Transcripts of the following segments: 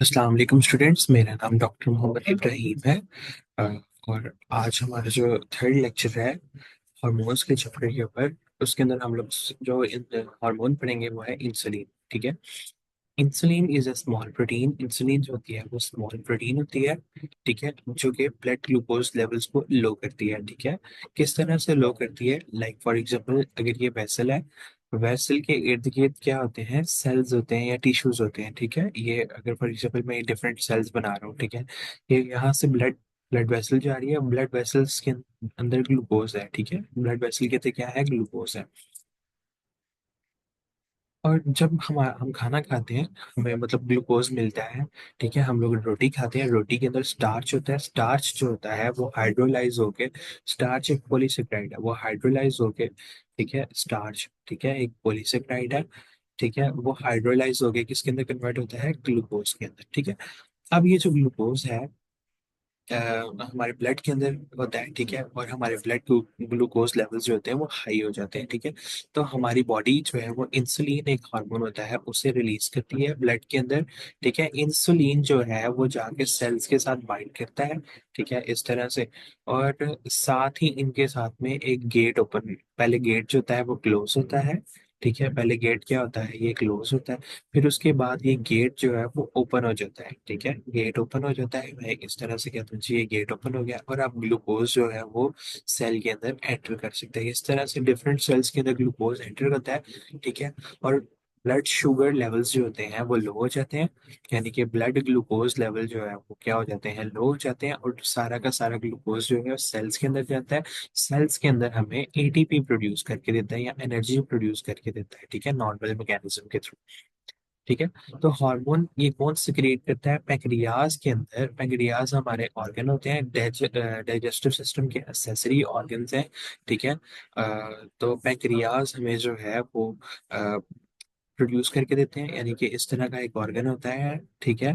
अस्सलाम वालेकुम स्टूडेंट्स, मेरा नाम डॉक्टर मोहम्मद इब्राहिम है। अ, और आज हमारा जो थर्ड लेक्चर है हार्मोन्स के चैप्टर के ऊपर, उसके अंदर हम लोग जो हार्मोन पढ़ेंगे वो है इंसुलिन। ठीक है। Insulin is a small protein. Insulin जो होती है वो स्मॉल प्रोटीन होती है। ठीक है, जो कि ब्लड ग्लूकोज लेवल्स को लो करती है। ठीक है, किस तरह से लो करती है? लाइक फॉर एग्जांपल, अगर ये वेसल है, वेसल के इर्द गिर्द क्या होते हैं? सेल्स होते हैं या टिश्यूज होते हैं। ठीक है, ये अगर फॉर एग्जांपल मैं डिफरेंट सेल्स बना रहा हूँ, ठीक है, ये यहाँ से ब्लड ब्लड वेसल जा रही है। ब्लड वेसल्स के अंदर ग्लूकोज है। ठीक है, ब्लड वेसल के अंदर क्या है? ग्लूकोज है। और जब हम खाना खाते हैं, हमें मतलब ग्लूकोज मिलता है। ठीक है, हम लोग रोटी खाते हैं, रोटी के अंदर स्टार्च होता है। स्टार्च जो होता है वो हाइड्रोलाइज होके, स्टार्च एक पॉलीसेकेराइड है, वो हाइड्रोलाइज होके, ठीक है, स्टार्च, ठीक है, एक पॉलीसेकेराइड है। ठीक है, वो हाइड्रोलाइज होके किसके अंदर कन्वर्ट होता है? ग्लूकोज के अंदर। ठीक है, अब ये जो ग्लूकोज है अ, हमारे ब्लड के अंदर होता है। ठीक है, और हमारे ब्लड ग्लूकोज लेवल्स जो होते हैं वो हाई हो जाते हैं। ठीक है, तो हमारी बॉडी जो है वो इंसुलिन एक हार्मोन होता है, उसे रिलीज करती है ब्लड के अंदर। ठीक है, इंसुलिन जो है वो जाके सेल्स के साथ बाइंड करता है। ठीक है, इस तरह से। और साथ ही इनके साथ में एक गेट ओपन, पहले गेट जो होता है वो क्लोज होता है। ठीक है, पहले गेट क्या होता है? ये क्लोज होता है। फिर उसके बाद ये गेट जो है वो ओपन हो जाता है। ठीक है, गेट ओपन हो जाता है, मैं इस तरह से कहता हूँ जी ये गेट ओपन हो गया, और अब ग्लूकोज जो है वो सेल के अंदर एंटर कर सकते हैं। इस तरह से डिफरेंट सेल्स के अंदर ग्लूकोज एंटर करता है। ठीक है, और ब्लड शुगर लेवल्स जो होते हैं वो लो हो जाते हैं। यानी कि ब्लड ग्लूकोज लेवल जो है वो क्या हो जाते हैं? लो हो जाते हैं, और सारा का सारा ग्लूकोज जो है सेल्स के अंदर जाता है। सेल्स के अंदर हमें एटीपी प्रोड्यूस करके देता है या एनर्जी प्रोड्यूस करके देता है। ठीक है, नॉर्मल मैकेनिज्म के थ्रू। ठीक है, तो हार्मोन ये कौन सिक्रिएट करता है? पैंक्रियाज के अंदर। पैंक्रियाज हमारे ऑर्गन होते हैं, डाइजेस्टिव सिस्टम के एक्सेसरी ऑर्गन्स हैं। ठीक है, तो पैंक्रियाज हमें जो है वो प्रोड्यूस करके देते हैं, यानी कि इस तरह का एक ऑर्गन होता है। ठीक है,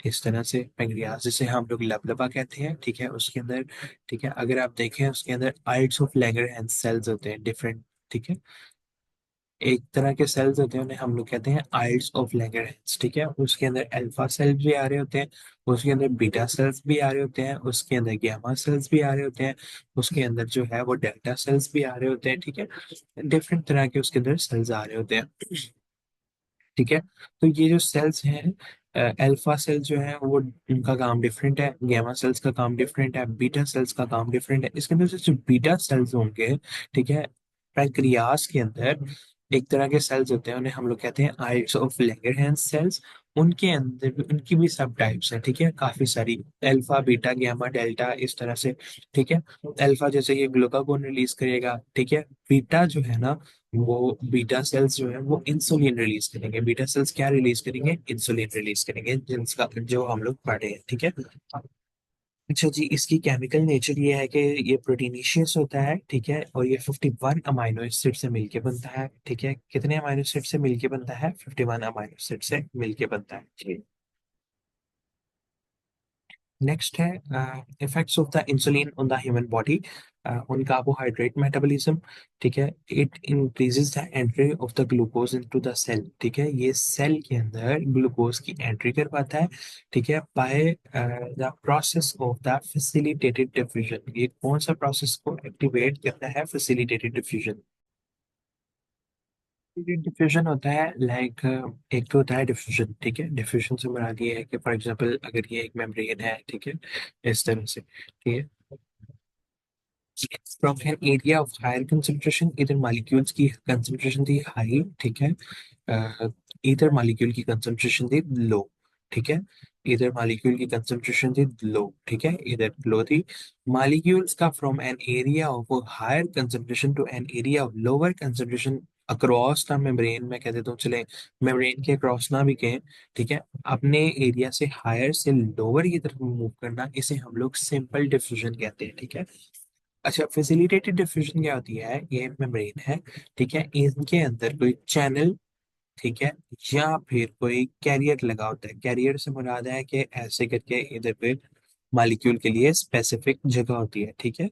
इस तरह से पैंक्रियाज, जिसे हम लोग लबलबा कहते हैं। ठीक है, उसके अंदर, ठीक है, अगर आप देखें उसके अंदर आइल्स ऑफ लैंगरहैंस सेल्स होते हैं डिफरेंट। ठीक है, एक तरह के सेल्स होते हैं उन्हें हम लोग कहते हैं आइल्स ऑफ लैंगरहैंस। ठीक है, उसके अंदर अल्फा सेल्स भी आ रहे होते हैं, उसके अंदर बीटा सेल्स भी आ रहे होते हैं, उसके अंदर गामा सेल्स भी आ रहे होते हैं, उसके अंदर जो है वो डेल्टा सेल्स भी आ रहे होते हैं। ठीक है, डिफरेंट तरह के उसके अंदर सेल्स आ रहे होते हैं। ठीक है, तो ये जो सेल्स हैं, अल्फा सेल्स जो है वो, उनका काम डिफरेंट है, गामा सेल्स का काम डिफरेंट है, बीटा सेल्स का काम डिफरेंट है। इसके अंदर से जो बीटा सेल्स होंगे, ठीक है, पैंक्रियास के अंदर एक तरह के सेल्स होते हैं, उन्हें हम लोग कहते हैं आइल्स ऑफ लैंगरहैंस सेल्स। उनके अंदर भी, उनकी भी सब टाइप्स हैं। ठीक है, काफी सारी, अल्फा बीटा गामा डेल्टा, इस तरह से। ठीक है, अल्फा जैसे ये ग्लूकागोन रिलीज करेगा। ठीक है, बीटा जो है ना, वो बीटा सेल्स जो है वो इंसुलिन रिलीज करेंगे। बीटा सेल्स क्या रिलीज करेंगे? इंसुलिन रिलीज करेंगे, जिनका जो हम लोग पढ़े हैं। ठीक है, अच्छा जी, इसकी केमिकल नेचर ये है कि ये प्रोटीनेशियस होता है। ठीक है, और ये 51 अमाइनो एसिड से मिलके बनता है। ठीक है, कितने अमाइनो एसिड से मिलके बनता है? 51 अमाइनो एसिड से मिलके बनता है जी। नेक्स्ट है effects of the insulin on the human body, on carbohydrate metabolism. ठीक है, it increases the entry of the glucose into the cell. ठीक है, ये सेल के अंदर ग्लूकोज की एंट्री कर पाता है। ठीक है, by the process of the facilitated diffusion. ये कौन सा प्रोसेस को एक्टिवेट करता है? Facilitated diffusion. डिफ्यूजन होता है लाइक, एक तो होता है डिफ्यूजन। ठीक है, डिफ्यूजन से मुराद ये है कि फॉर एग्जांपल अगर ये एक मेम्ब्रेन है, ठीक है, इस तरह से, ठीक है, from an area of higher concentration, इधर मॉलिक्यूल्स की कंसंट्रेशन थी हाई। ठीक है, इधर मॉलिक्यूल की कंसंट्रेशन थी लो। ठीक है, इधर मॉलिक्यूल की कंसंट्रेशन थी लो। ठीक है, इधर लो थी। मॉलिक्यूल्स का from an area of higher concentration to an area of lower concentration across the membrane, में कह देता हूँ चले, मेम्ब्रेन के अक्रॉस ना भी कहें। ठीक है, अपने एरिया से हायर से लोअर की तरफ मूव करना, इसे हम लोग सिंपल डिफ्यूजन कहते हैं। ठीक है, अच्छा, फैसिलिटेटेड डिफ्यूजन क्या होती है? ये मेम्ब्रेन है, ठीक है, इनके अंदर कोई चैनल, ठीक है, या फिर कोई कैरियर लगा होता है। कैरियर से मुराद है कि ऐसे करके इधर पे मॉलिक्यूल के लिए स्पेसिफिक जगह होती है। ठीक है,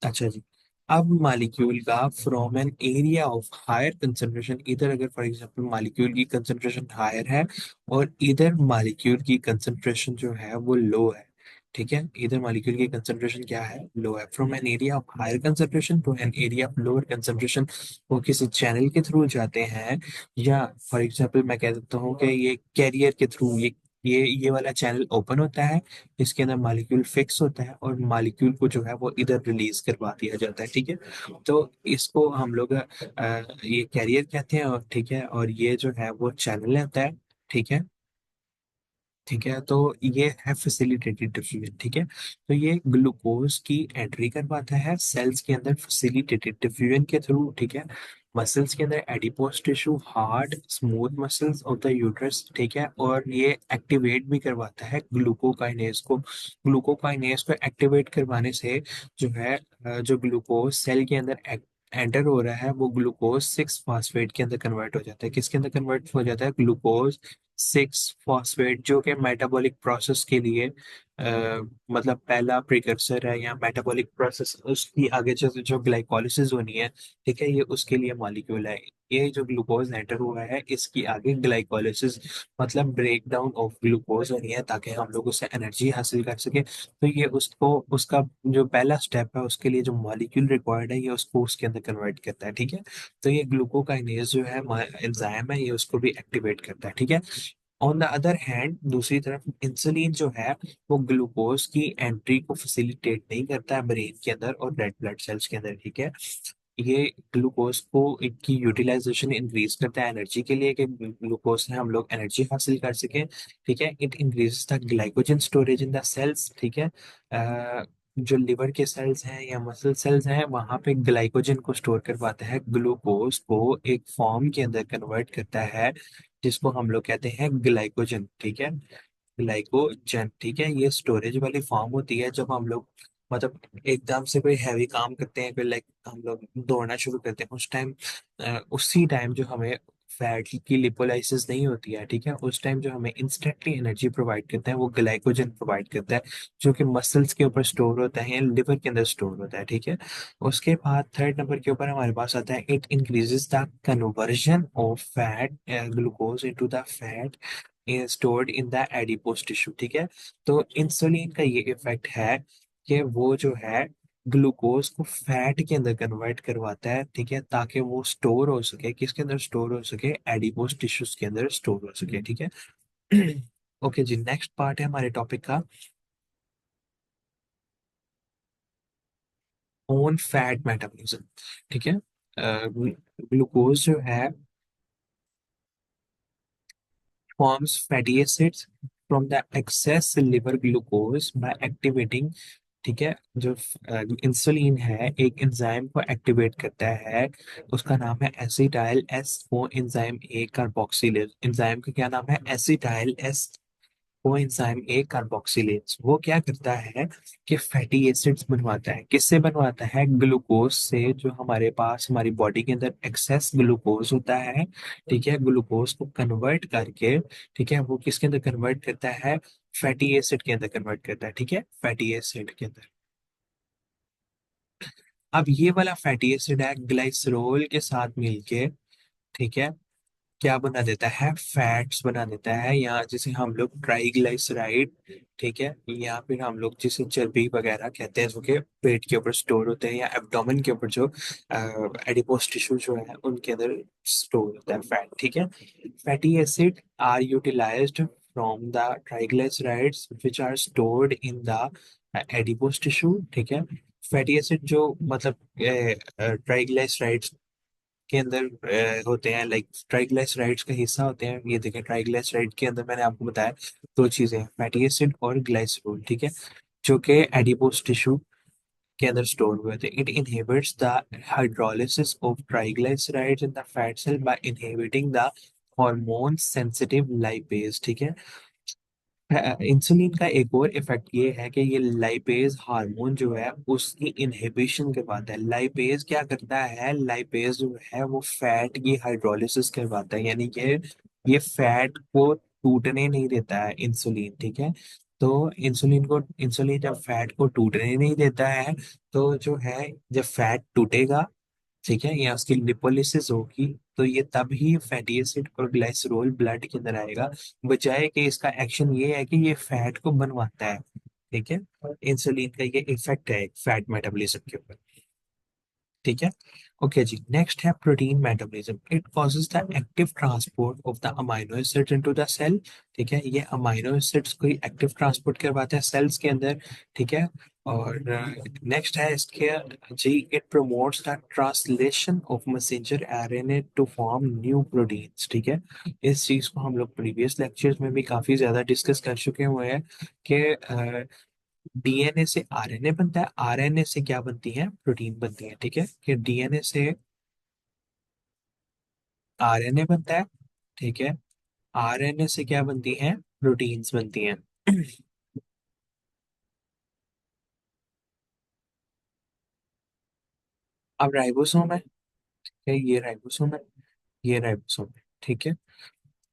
अच्छा जी, अब मालिक्यूल का from an area of higher concentration, इधर अगर फॉर एग्जांपल मालिक्यूल की कंसंट्रेशन हायर है और इधर मालिक्यूल की कंसंट्रेशन जो है वो लो है, ठीक है, इधर मालिक्यूल की कंसंट्रेशन क्या है, लो है, from an area of higher concentration to an area of lower concentration, वो किसी चैनल के थ्रू जाते हैं, या फॉर एग्जांपल मैं कह सकता हूँ कि ये कैरियर के थ्रू, ये वाला चैनल ओपन होता है, इसके अंदर मॉलिक्यूल फिक्स होता है और मॉलिक्यूल को जो है वो इधर रिलीज करवा दिया जाता है, ठीक है। तो इसको हम लोग ये कैरियर कहते हैं, और ठीक है, और ये जो है वो चैनल होता है, ठीक है। ठीक है, तो ये है फैसिलिटेटेड डिफ्यूजन, ठीक है। तो ये ग्लूकोज की एंट्री करवाता है सेल्स के अंदर फैसिलिटेटेड डिफ्यूजन के थ्रू, ठीक है। मसल्स के अंदर adipose tissue, hard smooth muscles of the uterus, ठीक है, और ये एक्टिवेट भी करवाता है ग्लूकोकाइनेज को। ग्लूकोकाइनेज को एक्टिवेट करवाने से जो है जो ग्लूकोज सेल के अंदर एंटर हो रहा है वो ग्लूकोज सिक्स फास्फेट के अंदर कन्वर्ट हो जाता है, किसके अंदर कन्वर्ट हो जाता है, ग्लूकोज सिक्स फॉस्फेट, जो कि मेटाबॉलिक प्रोसेस के लिए मतलब पहला प्रिकर्सर है, या मेटाबॉलिक प्रोसेस उसकी आगे जो ग्लाइकोलिसिस होनी है, ठीक है, ये उसके लिए मॉलिक्यूल है। ये जो ग्लूकोज एंटर हुआ है इसकी आगे ग्लाइकोलिसिस मतलब ब्रेक डाउन ऑफ ग्लूकोज होनी है, ताकि हम लोग उससे एनर्जी हासिल कर सके। तो ये उसको उसका जो पहला स्टेप है उसके लिए जो मॉलिक्यूल रिक्वायर्ड है ये उसको उसके अंदर कन्वर्ट करता है, ठीक है। तो ये ग्लूकोकाइनेज जो है एंजाइम है, ये उसको भी एक्टिवेट करता है, ठीक है। ऑन द अदर हैंड, दूसरी तरफ इंसुलिन जो है वो ग्लूकोज की एंट्री को फैसिलिटेट नहीं करता है ब्रेन के अंदर और रेड ब्लड सेल्स के अंदर, ठीक है। ये ग्लूकोज को इनकी यूटिलाइजेशन इंक्रीज करता है एनर्जी के लिए, कि ग्लूकोज से हम लोग एनर्जी हासिल कर सकें, ठीक है। It increases the glycogen storage in the cells, ठीक है। जो लिवर के सेल्स हैं या मसल सेल्स हैं वहां पे ग्लाइकोजन को स्टोर करवाता है, ग्लूकोज को एक फॉर्म के अंदर कन्वर्ट करता है जिसको हम लोग कहते हैं ग्लाइकोजन, ठीक है। ग्लाइकोजन, ठीक है, ये स्टोरेज वाली फॉर्म होती है जब हम लोग मतलब एकदम से कोई हैवी काम करते हैं, कोई लाइक हम लोग दौड़ना शुरू करते हैं, उस टाइम उसी टाइम जो हमें फैट की लिपोलाइसिस नहीं होती है, ठीक है, उस टाइम जो हमें इंस्टेंटली एनर्जी प्रोवाइड करता है वो ग्लाइकोजन प्रोवाइड करता है, जो कि मसल्स के ऊपर स्टोर होता है या लिवर के अंदर स्टोर होता है, ठीक है। उसके बाद थर्ड नंबर के ऊपर हमारे पास आता है, it increases the conversion of fat glucose into the fat stored in the adipose tissue, ठीक है। तो इंसुलिन का ये इफेक्ट है कि वो जो है ग्लूकोज को फैट के अंदर कन्वर्ट करवाता है, ठीक है, ताकि वो स्टोर हो सके, किसके अंदर स्टोर हो सके, एडिपोज टिश्यूज के अंदर स्टोर हो सके, ठीक है। ओके जी, नेक्स्ट पार्ट है हमारे टॉपिक का ओन फैट मेटाबॉलिज्म, ठीक है। ग्लूकोज जो है forms fatty acids from the excess liver glucose by activating, ठीक है। जो इंसुलिन है एक एंजाइम को एक्टिवेट करता है, उसका नाम है acetyl S O enzyme A carboxylase, enzyme का क्या नाम है, एसिटाइल एस वो एंजाइम ए कार्बोक्सिलेज। वो क्या करता है कि फैटी एसिड्स बनवाता है, किससे बनवाता है, ग्लूकोज से, जो हमारे पास हमारी बॉडी के अंदर एक्सेस ग्लूकोज होता है, ठीक है, ग्लूकोज को कन्वर्ट करके, ठीक है, वो किसके अंदर कन्वर्ट करता है, फैटी एसिड के अंदर कन्वर्ट करता है, ठीक है, फैटी एसिड के अंदर। अब ये वाला फैटी एसिड है ग्लाइसरोल के साथ मिलके, ठीक है, क्या बना देता है, फैट्स बना देता है, या जिसे हम लोग ट्राइग्लिसराइड, ठीक है, या फिर हम लोग जिसे चर्बी वगैरह कहते हैं, जो कि पेट के ऊपर स्टोर होते हैं या एब्डोमेन के ऊपर जो एडिपोज टिश्यू जो है उनके अंदर स्टोर होता है फैट, ठीक है। Fatty acid are utilised from the triglycerides which are stored in the adipose tissue, ठीक है। फैटी एसिड जो मतलब ट्राइग्लिसराइड्स के अंदर होते हैं, लाइक ट्राइग्लिसराइड्स का हिस्सा होते हैं, ये देखें ट्राइग्लिसराइड के अंदर मैंने आपको बताया दो चीजें हैं, फैटी एसिड और ग्लाइसरोल, ठीक है, जो कि एडिपोज टिश्यू के अंदर स्टोर हुए थे। It inhibits the hydrolysis of triglycerides in the fat cell by inhibiting the hormone sensitive lipase, ठीक है। इंसुलिन का एक और इफेक्ट ये है कि ये लाइपेज हार्मोन जो है उसकी इनहिबिशन करवाता है। लाइपेज क्या करता है, लाइपेज जो है वो फैट की हाइड्रोलिसिस करवाता है, यानी कि ये फैट को टूटने नहीं देता है इंसुलिन, ठीक है। तो इंसुलिन जब फैट को टूटने नहीं देता है, तो जो है जब फैट टूटेगा, ठीक है, या उसकी लिपोलिसिस होगी, तो ये तब ही फैटी एसिड और ग्लाइसरोल ब्लड के अंदर आएगा। बजाय कि इसका एक्शन ये है कि ये फैट को बनवाता है, ठीक है। इंसुलिन का ये इफेक्ट है फैट मेटाबॉलिज्म के ऊपर, ठीक है। ओके जी, नेक्स्ट है protein metabolism. It causes the active transport of the amino acids into the cell, ठीक है। ये अमाइनो एसिड्स को एक्टिव ट्रांसपोर्ट करवाते हैं सेल्स के अंदर, ठीक है। और नेक्स्ट है इसके जी, it promotes the translation of messenger RNA to form new proteins, ठीक है। इस चीज को हम लोग प्रीवियस लेक्चर्स में भी काफी ज्यादा डिस्कस कर चुके हुए हैं कि डीएनए से आरएनए बनता है, आरएनए से क्या बनती है, प्रोटीन बनती है, ठीक है। कि डीएनए से आरएनए बनता है, ठीक है। आरएनए से क्या बनती है, प्रोटीन्स बनती हैं। अब राइबोसोम है, ये राइबोसोम है, ये राइबोसोम है, ठीक है।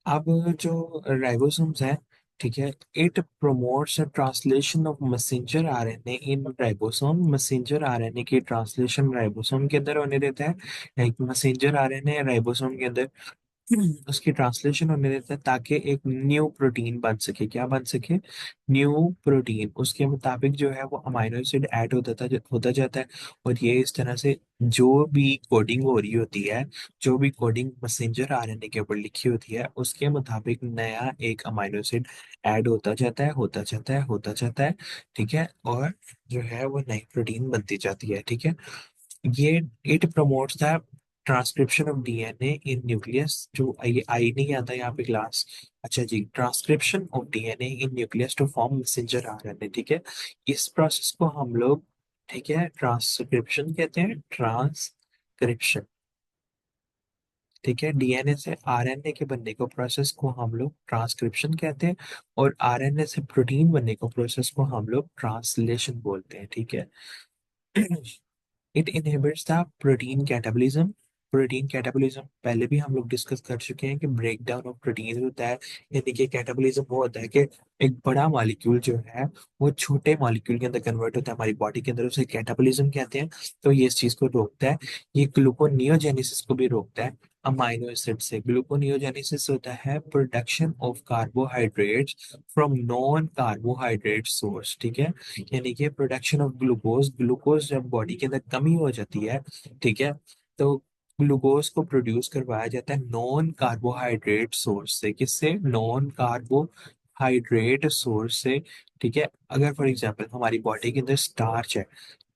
अब जो राइबोसोम्स है, ठीक है, it promotes translation of messenger RNA in ribosome. Messenger RNA की ट्रांसलेशन राइबोसोम के अंदर होने देता है। एक मैसेंजर आरएनए राइबोसोम के अंदर उसकी ट्रांसलेशन होने देता है ताकि एक न्यू प्रोटीन बन सके। क्या बन सके, न्यू प्रोटीन। उसके मुताबिक जो है वो अमाइनो एसिड ऐड होता जाता है। और ये इस तरह से जो भी कोडिंग हो रही होती है, जो भी कोडिंग मैसेंजर आरएनए के ऊपर लिखी होती है, उसके मुताबिक नया एक अमाइनो एसिड ऐड होता जाता है, होता जाता है, होता जाता है, ठीक है। और जो है वो नई प्रोटीन बनती जाती है, ठीक है। ये it promotes the transcription of DNA in nucleus. जो ये आई नहीं आता यहाँ पे क्लास, अच्छा जी, transcription of DNA in nucleus to form messenger RNA, ठीक है। इस प्रोसेस को हम लोग, ठीक है, ट्रांसक्रिप्शन कहते हैं, ट्रांसक्रिप्शन, ठीक है। डीएनए से आरएनए के बनने को प्रोसेस को हम लोग ट्रांसक्रिप्शन कहते हैं। और आरएनए से प्रोटीन बनने को प्रोसेस को हम लोग ट्रांसलेशन बोलते हैं, ठीक है। It inhibits the protein catabolism. Protein catabolism पहले भी हम लोग डिस्कस कर चुके हैं कि ब्रेक डाउन ऑफ प्रोटीन होता है। यानी कि कैटाबॉलिज्म वो होता है कि एक बड़ा मॉलिक्यूल जो है वो छोटे मॉलिक्यूल के अंदर कन्वर्ट होता है हमारी बॉडी के अंदर, उसे कैटाबॉलिज्म कहते हैं। तो ये इस चीज को रोकता है। ये ग्लूकोनियोजेनेसिस को भी रोकता है। अमाइनो एसिड से ग्लूकोनियोजेनेसिस होता है production of carbohydrates from non carbohydrate source, ठीक है। यानी कि प्रोडक्शन ऑफ ग्लूकोज, ग्लूकोज जब बॉडी के अंदर कमी हो जाती है, ठीक है, तो ग्लूकोज को प्रोड्यूस करवाया जाता है नॉन कार्बोहाइड्रेट सोर्स से। किससे, नॉन कार्बोहाइड्रेट सोर्स से, ठीक है। अगर फॉर एग्जांपल हमारी बॉडी के अंदर स्टार्च है,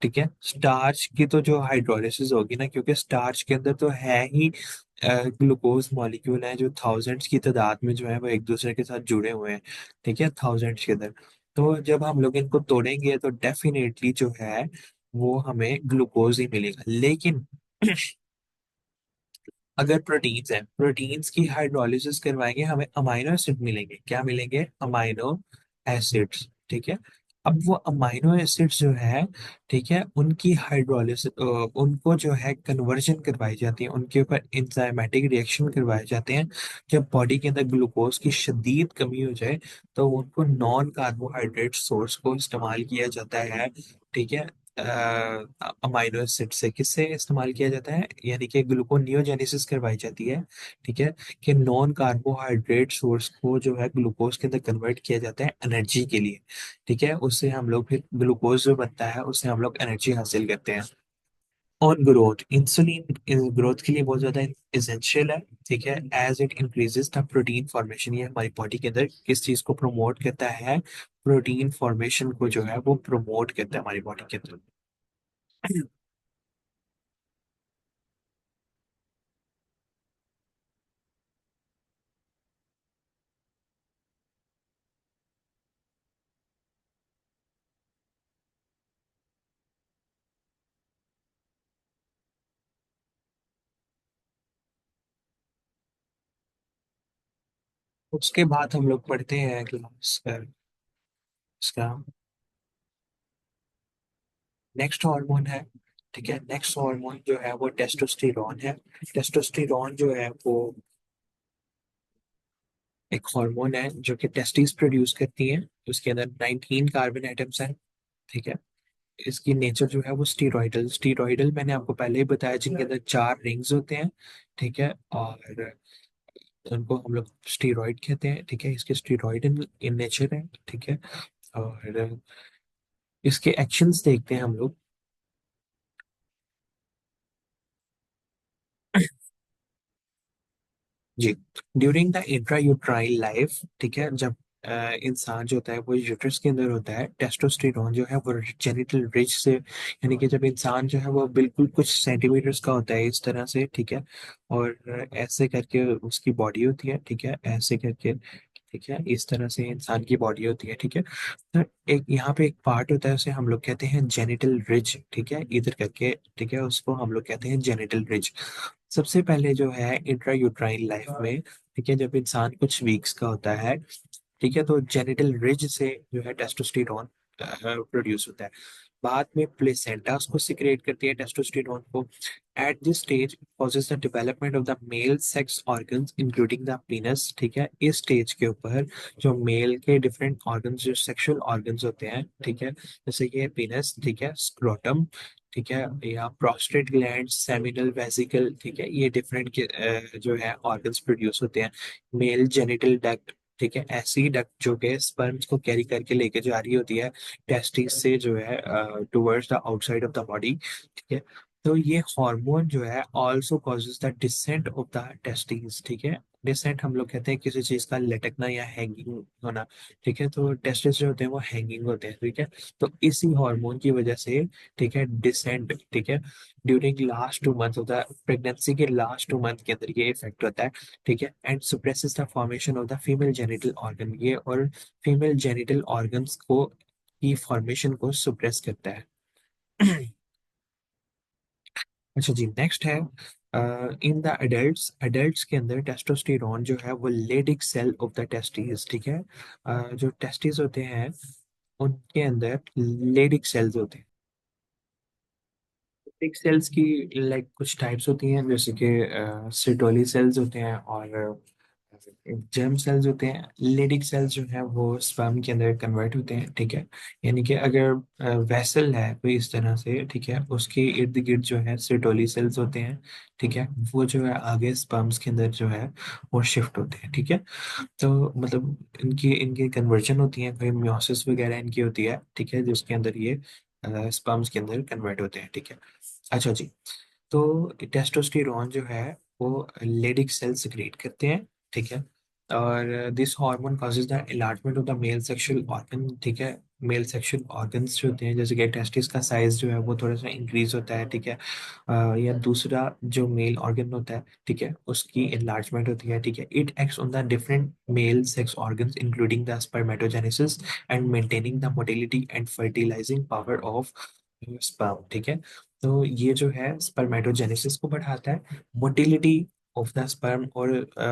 ठीक है, स्टार्च की तो जो हाइड्रोलिसिस होगी ना, क्योंकि स्टार्च के अंदर तो है ही ग्लूकोज मॉलिक्यूल है जो थाउजेंड्स की तादाद में जो है वो एक दूसरे के साथ जुड़े हुए हैं, ठीक है, थाउजेंड्स के अंदर। तो जब हम लोग इनको तोड़ेंगे तो डेफिनेटली जो है वो हमें ग्लूकोज ही मिलेगा। लेकिन अगर प्रोटीन्स है, प्रोटीन्स की हाइड्रोलिसिस करवाएंगे, हमें अमाइनो एसिड मिलेंगे। क्या मिलेंगे, अमाइनो एसिड्स, ठीक है। अब वो अमाइनो एसिड्स जो है, ठीक है, उनकी हाइड्रोलिसिस, उनको जो है कन्वर्जन करवाई जाती है, उनके ऊपर इंजाइमेटिक रिएक्शन करवाए जाते हैं। जब बॉडी के अंदर ग्लूकोज की शदीद कमी हो जाए, तो उनको नॉन कार्बोहाइड्रेट सोर्स को इस्तेमाल किया जाता है, ठीक है। अमाइनो एसिड से किससे इस्तेमाल किया जाता है, यानी कि ग्लूकोनियोजेनेसिस करवाई जाती है, ठीक है। कि नॉन कार्बोहाइड्रेट सोर्स को जो है ग्लूकोज के अंदर कन्वर्ट किया जाता है एनर्जी के लिए, ठीक है। उससे हम लोग फिर ग्लूकोज जो बनता है उससे हम लोग एनर्जी हासिल करते हैं। और ग्रोथ, इंसुलिन ग्रोथ के लिए बहुत ज्यादा इसेंशियल है, ठीक है। As it increases the protein formation, ये हमारी बॉडी के अंदर किस चीज को प्रमोट करता है, प्रोटीन फॉर्मेशन को जो है वो प्रमोट करता है हमारी बॉडी के अंदर। उसके बाद हम लोग पढ़ते हैं क्लास इसका नेक्स्ट हार्मोन है, ठीक है। नेक्स्ट हार्मोन जो है वो टेस्टोस्टेरॉन है। टेस्टोस्टेरॉन जो है वो एक हार्मोन है जो कि टेस्टिस प्रोड्यूस करती है, उसके अंदर 19 कार्बन एटम्स हैं, ठीक है। इसकी नेचर जो है वो स्टीरॉयडल स्टीरॉयडल मैंने आपको पहले ही बताया, जिनके अंदर 4 रिंग्स होते हैं, ठीक है। और उनको हम लोग स्टीरॉयड कहते हैं, ठीक है। इसके स्टीरॉयड इन नेचर है, ठीक है। और इसके एक्शंस देखते हैं हम लोग। जी, ड्यूरिंग द इंट्रायूट्राइन लाइफ, ठीक है, जब इंसान जो होता है वो यूट्रस के अंदर होता है, टेस्टोस्टेरोन जो है वो जेनिटल रिच से, यानी कि जब इंसान जो है वो बिल्कुल कुछ सेंटीमीटर्स का होता है इस तरह से, ठीक है। और ऐसे करके उसकी बॉडी होती है, ठीक है, ऐसे करके, ठीक है, इस तरह से इंसान की बॉडी होती है, ठीक है। तो एक यहाँ पे एक पार्ट होता है, उसे हम लोग कहते हैं जेनिटल रिज, ठीक है, इधर करके, ठीक है, उसको हम लोग कहते हैं जेनिटल रिज। सबसे पहले जो है इंट्रा यूट्राइन लाइफ में, ठीक है, जब इंसान कुछ वीक्स का होता है, ठीक है, तो जेनिटल रिज से जो है टेस्टोस्टेरोन प्रोड्यूस होता है। बाद में प्लेसेंटा उसको सिक्रेट करती है टेस्टोस्टेरोन को। At this stage causes the development of the male sex organs including the पीनस, ठीक है। इस स्टेज के ऊपर जो मेल के डिफरेंट ऑर्गन्स, जो सेक्सुअल ऑर्गन्स होते हैं, ठीक है, जैसे कि पीनस, ठीक है, स्क्रोटम, ठीक है, या प्रोस्टेट ग्लैंड, सेमिनल वेसिकल, ठीक है, ये डिफरेंट जो है ऑर्गन्स प्रोड्यूस होते हैं। मेल जेनिटल डक्ट, ठीक है, ऐसी डक्ट जो कि स्पर्म्स को कैरी करके लेके जा रही होती है टेस्टिस से जो है towards the outside of the body, ठीक है। तो ये हार्मोन जो है also causes the descent of the testis, ठीक है। डिसेंट हम लोग कहते हैं किसी चीज का लटकना या हैंगिंग होना, ठीक है। तो टेस्टिस जो होते हैं वो हैंगिंग होते हैं, ठीक है। तो इसी हार्मोन की वजह से, ठीक है, डिसेंट, ठीक है, during last 2 month of the pregnancy के लास्ट 2 मंथ के अंदर ये इफेक्ट होता है, ठीक है। And suppresses the formation of the female genital organ, ये और फीमेल जेनिटल ऑर्गन्स को की फॉर्मेशन को सुप्रेस करता है। अच्छा जी, नेक्स्ट है इन द एडल्ट्स, एडल्ट्स के अंदर टेस्टोस्टेरोन जो है वो Leydig cell of the testis, ठीक है। जो टेस्टिस होते हैं उनके अंदर लेडिक सेल्स होते हैं। लेडिक सेल्स की लाइक कुछ टाइप्स होती हैं, जैसे कि सिटोली सेल्स होते हैं और जर्म सेल्स होते हैं। लेडिक सेल्स जो है वो स्पर्म के अंदर कन्वर्ट होते हैं, ठीक है। यानी कि अगर वेसल है कोई इस तरह से, ठीक है, उसके इर्द गिर्द जो है सिटोली सेल्स होते हैं, ठीक है। वो जो है आगे स्पर्म्स के अंदर जो है वो शिफ्ट होते हैं, ठीक है। तो मतलब इनकी इनकी कन्वर्जन होती है, कोई म्योसिस वगैरह इनकी होती है, ठीक है, जिसके अंदर ये स्पर्म्स के अंदर कन्वर्ट होते हैं, ठीक है। अच्छा जी, तो टेस्टोस्टेरोन जो है वो लेडिक सेल सिक्रेट करते हैं, ठीक है। और this hormone causes the enlargement of the male sexual organ, ठीक है। मेल सेक्सुअल ऑर्गन्स जो होते हैं, जैसे कि टेस्टिस का साइज जो है वो थोड़ा सा इंक्रीज होता है, ठीक है। या दूसरा जो मेल ऑर्गन होता है, ठीक है, उसकी एनलार्जमेंट होती है, ठीक है। It acts on the different male sex organs including the spermatogenesis and maintaining the motility and fertilising power of sperm, ठीक है। तो ये जो है स्पर्मेटोजेनेसिस को बढ़ाता है, मोटिलिटी ऑफ द स्पर्म और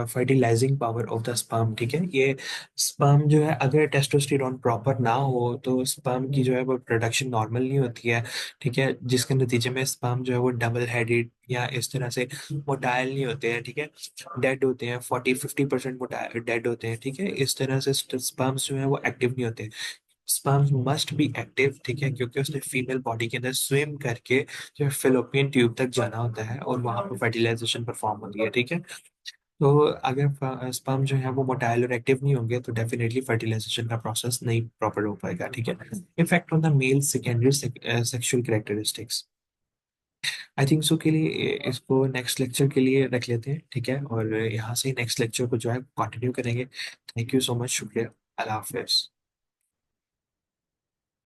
fertilising power of the sperm, ठीक है। ये स्पर्म जो है, अगर टेस्टोस्टेरोन प्रॉपर ना हो तो स्पर्म की जो है वो प्रोडक्शन नॉर्मल नहीं होती है, ठीक है, जिसके नतीजे में स्पर्म जो है वो डबल हेडेड या इस तरह से मोटाइल नहीं होते हैं, ठीक है, डेड होते हैं, 40-50% मोटाइल डेड होते हैं, ठीक है। इस तरह से स्पर्म्स जो है वो एक्टिव नहीं होते। स्पर्म मस्ट बी एक्टिव, ठीक है, क्योंकि उसने फीमेल बॉडी के अंदर स्विम करके जो फेलोपियन ट्यूब तक जाना होता है और वहां पर फर्टिलाइजेशन परफॉर्म होती है, ठीक है। तो अगर स्पर्म जो है वो मोटाइल और एक्टिव नहीं होंगे तो डेफिनेटली फर्टिलाइजेशन का प्रोसेस नहीं प्रॉपर हो पाएगा, ठीक है। Effect on the male secondary sexual characteristics, I think so के लिए इसको नेक्स्ट लेक्चर के लिए रख लेते हैं, ठीक है। और यहाँ से नेक्स्ट लेक्चर को जो है कंटिन्यू करेंगे। थैंक यू सो मच, शुक्रिया, अल्लाह हाफिज।